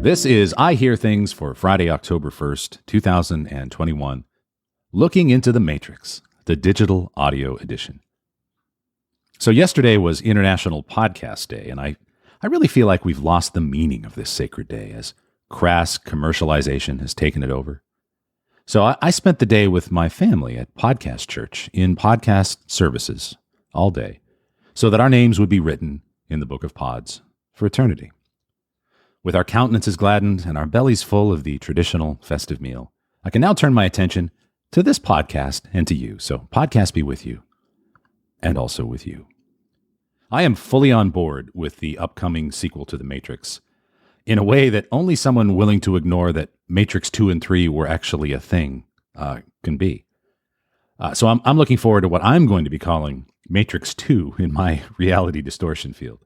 This is I Hear Things for Friday, October 1st, 2021, looking into the Matrix, the digital audio edition. So yesterday was International Podcast Day, and I really feel like we've lost the meaning of this sacred day as crass commercialization has taken it over. So I spent the day with my family at Podcast Church in podcast services all day so that our names would be written in the Book of Pods for eternity. With our countenances gladdened and our bellies full of the traditional festive meal, I can now turn my attention to this podcast and to you. So podcast be with you and also with you. I am fully on board with the upcoming sequel to The Matrix in a way that only someone willing to ignore that Matrix 2 and 3 were actually a thing can be. So I'm looking forward to what I'm going to be calling Matrix 2 in my reality distortion field.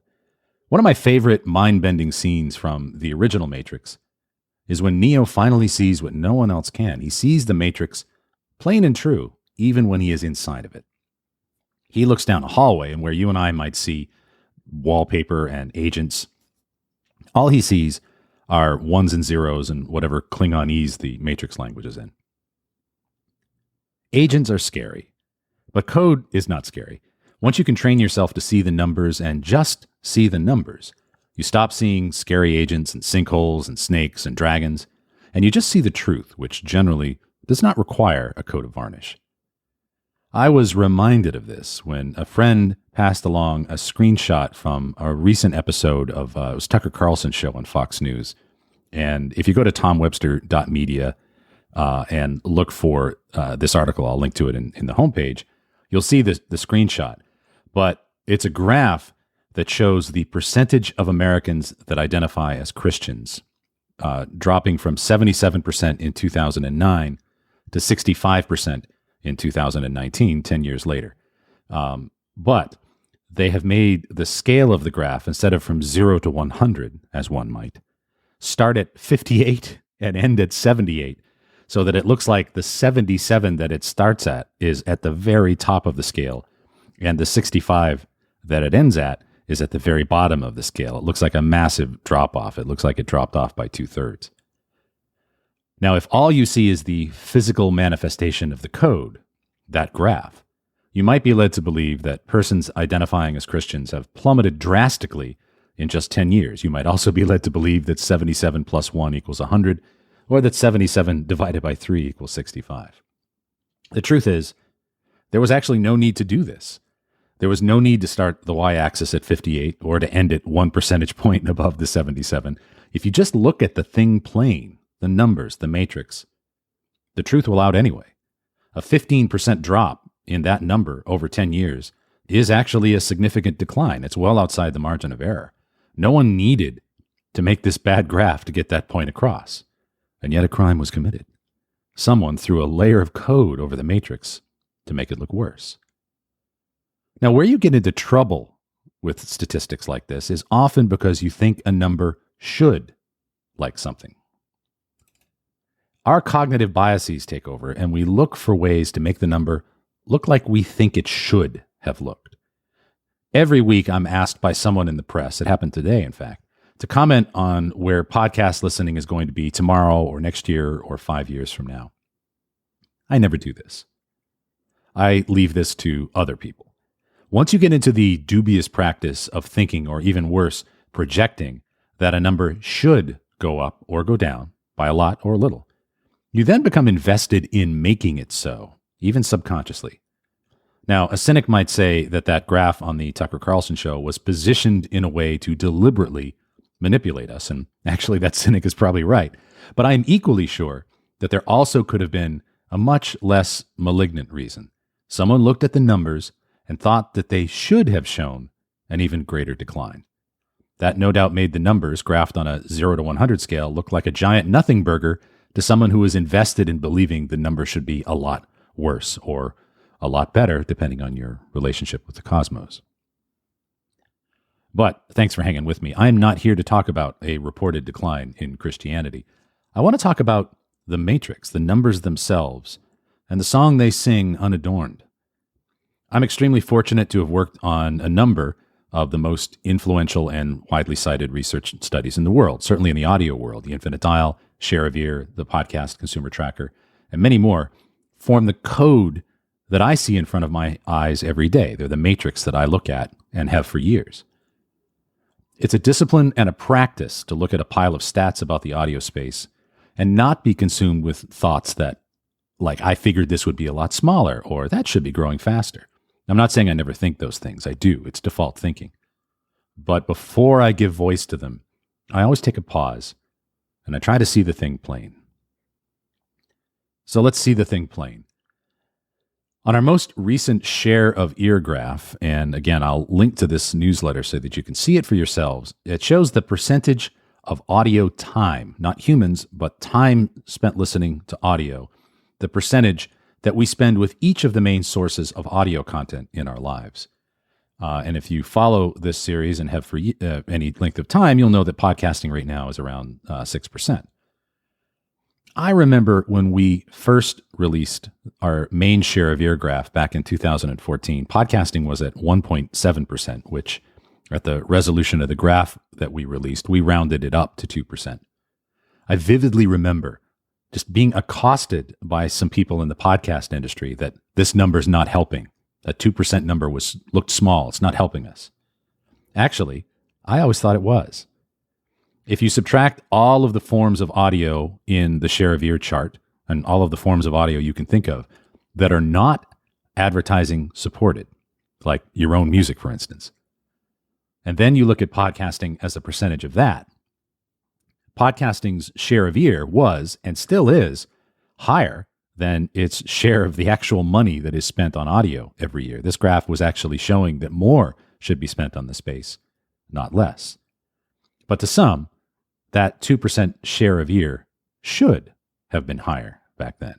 One of my favorite mind-bending scenes from the original Matrix is when Neo finally sees what no one else can. He sees the Matrix plain and true, even when he is inside of it. He looks down a hallway, and where you and I might see wallpaper and agents, all he sees are ones and zeros and whatever Klingonese the Matrix language is in. Agents are scary, but code is not scary. Once you can train yourself to see the numbers and just see the numbers, you stop seeing scary agents and sinkholes and snakes and dragons, and you just see the truth, which generally does not require a coat of varnish. I was reminded of this when a friend passed along a screenshot from a recent episode of it was Tucker Carlson's show on Fox News. And if you go to tomwebster.media and look for this article, I'll link to it in the homepage, you'll see the screenshot. But it's a graph that shows the percentage of Americans that identify as Christians dropping from 77% in 2009 to 65% in 2019, 10 years later. But they have made the scale of the graph, instead of from 0 to 100, as one might, start at 58 and end at 78, so that it looks like the 77 that it starts at is at the very top of the scale, and the 65 that it ends at is at the very bottom of the scale. It looks like a massive drop-off. It looks like it dropped off by 2/3. Now, if all you see is the physical manifestation of the code, that graph, you might be led to believe that persons identifying as Christians have plummeted drastically in just 10 years. You might also be led to believe that 77 plus 1 equals 100, or that 77 divided by 3 equals 65. The truth is, there was actually no need to do this. There was no need to start the y-axis at 58 or to end it 1 percentage point above the 77. If you just look at the thing plain, the numbers, the matrix, the truth will out anyway. A 15% drop in that number over 10 years is actually a significant decline. It's well outside the margin of error. No one needed to make this bad graph to get that point across. And yet a crime was committed. Someone threw a layer of code over the matrix to make it look worse. Now, where you get into trouble with statistics like this is often because you think a number should like something. Our cognitive biases take over, and we look for ways to make the number look like we think it should have looked. Every week, I'm asked by someone in the press, it happened today, in fact, to comment on where podcast listening is going to be tomorrow or next year or 5 years from now. I never do this. I leave this to other people. Once you get into the dubious practice of thinking, or even worse, projecting that a number should go up or go down by a lot or a little, you then become invested in making it so, even subconsciously. Now, a cynic might say that graph on the Tucker Carlson show was positioned in a way to deliberately manipulate us, and actually that cynic is probably right. But I am equally sure that there also could have been a much less malignant reason. Someone looked at the numbers and thought that they should have shown an even greater decline. That no doubt made the numbers graphed on a 0 to 100 scale look like a giant nothing burger to someone who is invested in believing the number should be a lot worse or a lot better, depending on your relationship with the cosmos. But thanks for hanging with me. I am not here to talk about a reported decline in Christianity. I want to talk about the Matrix, the numbers themselves, and the song they sing unadorned. I'm extremely fortunate to have worked on a number of the most influential and widely cited research studies in the world, certainly in the audio world. The Infinite Dial, Share of Ear, the Podcast Consumer Tracker, and many more form the code that I see in front of my eyes every day. They're the matrix that I look at and have for years. It's a discipline and a practice to look at a pile of stats about the audio space and not be consumed with thoughts that, like, I figured this would be a lot smaller, or that should be growing faster. I'm not saying I never think those things. I do. It's default thinking. But before I give voice to them, I always take a pause and I try to see the thing plain. So let's see the thing plain. On our most recent Share of Ear graph, and again, I'll link to this newsletter so that you can see it for yourselves, it shows the percentage of audio time, not humans, but time spent listening to audio, the percentage that we spend with each of the main sources of audio content in our lives. And if you follow this series and have for any length of time, you'll know that podcasting right now is around 6%. I remember when we first released our main Share of Ear graph back in 2014, podcasting was at 1.7%, which at the resolution of the graph that we released, we rounded it up to 2%. I vividly remember just being accosted by some people in the podcast industry that this number's not helping. That 2% number looked small. It's not helping us. Actually, I always thought it was. If you subtract all of the forms of audio in the Share of Ear chart and all of the forms of audio you can think of that are not advertising supported, like your own music, for instance, and then you look at podcasting as a percentage of that, podcasting's Share of Ear was and still is higher than its share of the actual money that is spent on audio every year. This graph was actually showing that more should be spent on the space, not less. But to some, that 2% Share of Ear should have been higher back then.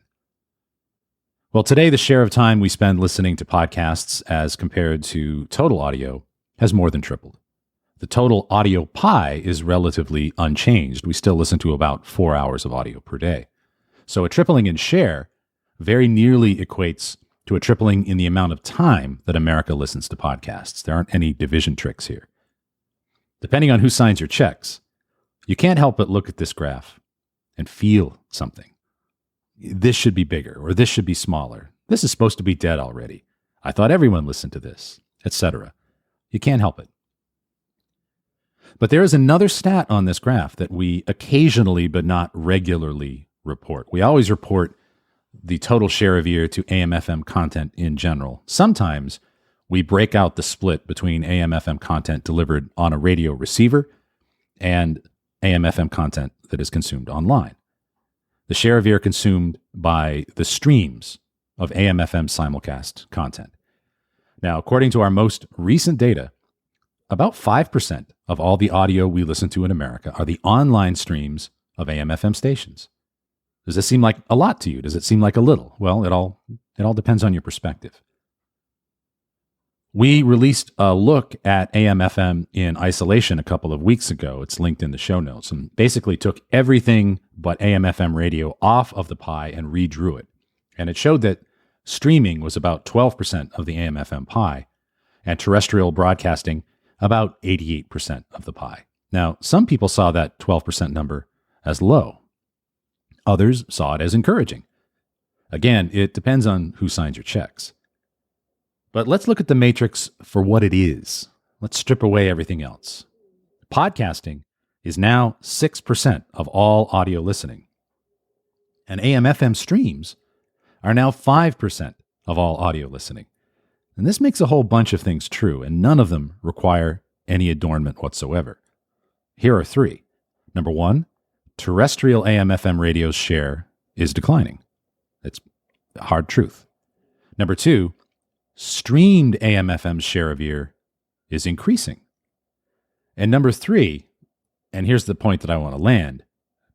Well, today, the share of time we spend listening to podcasts as compared to total audio has more than tripled. The total audio pie is relatively unchanged. We still listen to about 4 hours of audio per day. So a tripling in share very nearly equates to a tripling in the amount of time that America listens to podcasts. There aren't any division tricks here. Depending on who signs your checks, you can't help but look at this graph and feel something. This should be bigger, or this should be smaller. This is supposed to be dead already. I thought everyone listened to this, etc. You can't help it. But there is another stat on this graph that we occasionally but not regularly report. We always report the total Share of Ear to AM/FM content in general. Sometimes we break out the split between AM/FM content delivered on a radio receiver and AM/FM content that is consumed online. The Share of Ear consumed by the streams of AM/FM simulcast content. Now, according to our most recent data, about 5% of all the audio we listen to in America are the online streams of AM/FM stations. Does this seem like a lot to you? Does it seem like a little? Well, it all depends on your perspective. We released a look at AM/FM in isolation a couple of weeks ago. It's linked in the show notes, and basically took everything but AM/FM radio off of the pie and redrew it. And it showed that streaming was about 12% of the AM/FM pie, and terrestrial broadcasting about 88% of the pie. Now, some people saw that 12% number as low. Others saw it as encouraging. Again, it depends on who signs your checks. But let's look at the matrix for what it is. Let's strip away everything else. Podcasting is now 6% of all audio listening. And AM/FM streams are now 5% of all audio listening. And this makes a whole bunch of things true, and none of them require any adornment whatsoever. Here are three. Number one, terrestrial AM/FM radio's share is declining. It's a hard truth. Number two, streamed AM/FM's share of ear is increasing. And number three, and here's the point that I want to land,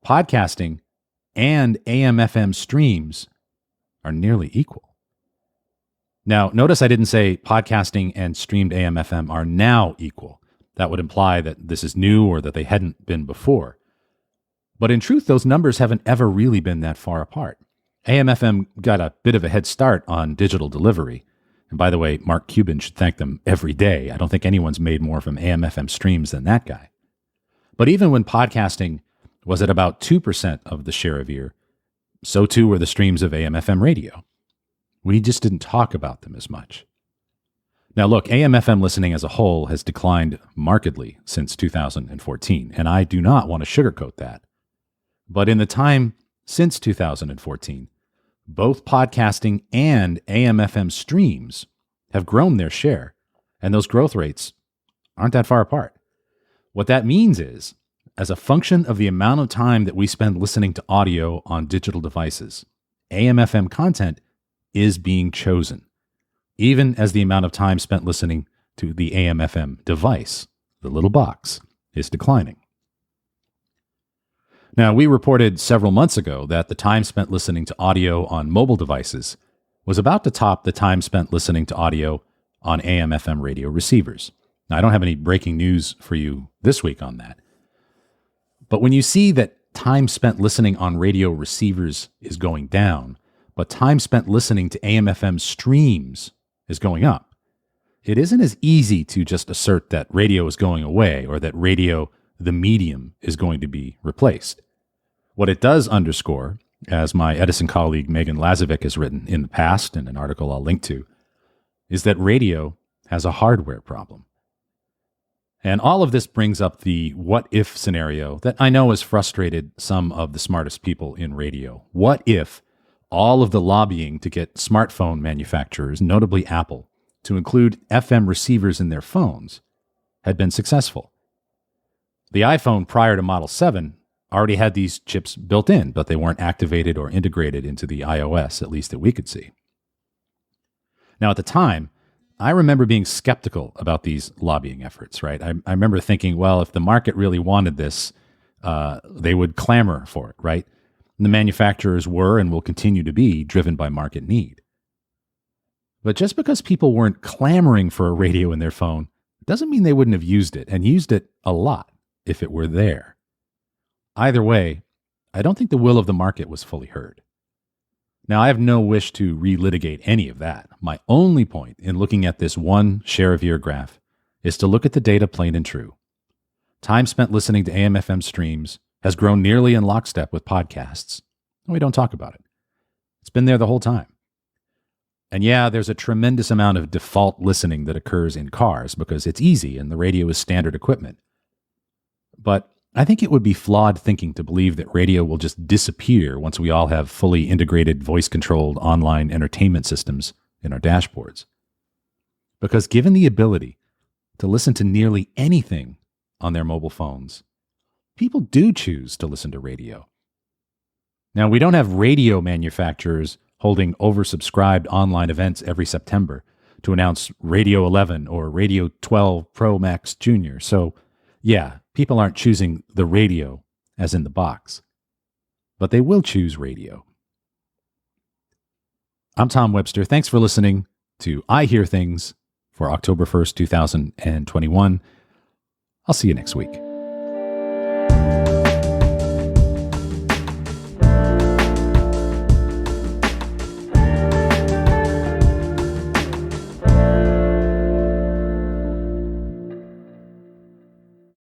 podcasting and AM/FM streams are nearly equal. Now, notice I didn't say podcasting and streamed AM/FM are now equal. That would imply that this is new or that they hadn't been before. But in truth, those numbers haven't ever really been that far apart. AM/FM got a bit of a head start on digital delivery. And by the way, Mark Cuban should thank them every day. I don't think anyone's made more from AM/FM streams than that guy. But even when podcasting was at about 2% of the share of ear, so too were the streams of AM/FM radio. We just didn't talk about them as much. Now look, AM/FM listening as a whole has declined markedly since 2014, and I do not want to sugarcoat that. But in the time since 2014, both podcasting and AM/FM streams have grown their share, and those growth rates aren't that far apart. What that means is, as a function of the amount of time that we spend listening to audio on digital devices, AM/FM content is being chosen, even as the amount of time spent listening to the AM/FM device, the little box, is declining. Now, we reported several months ago that the time spent listening to audio on mobile devices was about to top the time spent listening to audio on AM/FM radio receivers. Now, I don't have any breaking news for you this week on that. But when you see that time spent listening on radio receivers is going down, but time spent listening to AM/FM streams is going up, it isn't as easy to just assert that radio is going away or that radio, the medium, is going to be replaced. What it does underscore, as my Edison colleague Megan Lazovic has written in the past in an article I'll link to, is that radio has a hardware problem. And all of this brings up the what-if scenario that I know has frustrated some of the smartest people in radio. What if all of the lobbying to get smartphone manufacturers, notably Apple, to include FM receivers in their phones had been successful? The iPhone prior to Model 7 already had these chips built in, but they weren't activated or integrated into the iOS, at least that we could see. Now, at the time, I remember being skeptical about these lobbying efforts, right? I remember thinking, well, if the market really wanted this, they would clamor for it, right? And the manufacturers were and will continue to be driven by market need. But just because people weren't clamoring for a radio in their phone doesn't mean they wouldn't have used it, and used it a lot if it were there. Either way, I don't think the will of the market was fully heard. Now, I have no wish to relitigate any of that. My only point in looking at this one share of ear graph is to look at the data plain and true. Time spent listening to AM/FM streams has grown nearly in lockstep with podcasts. We don't talk about it. It's been there the whole time. And yeah, there's a tremendous amount of default listening that occurs in cars because it's easy and the radio is standard equipment. But I think it would be flawed thinking to believe that radio will just disappear once we all have fully integrated voice-controlled online entertainment systems in our dashboards. Because given the ability to listen to nearly anything on their mobile phones, people do choose to listen to radio. Now, we don't have radio manufacturers holding oversubscribed online events every September to announce Radio 11 or Radio 12 Pro Max Jr. So, yeah, people aren't choosing the radio as in the box, but they will choose radio. I'm Tom Webster. Thanks for listening to I Hear Things for October 1st, 2021. I'll see you next week.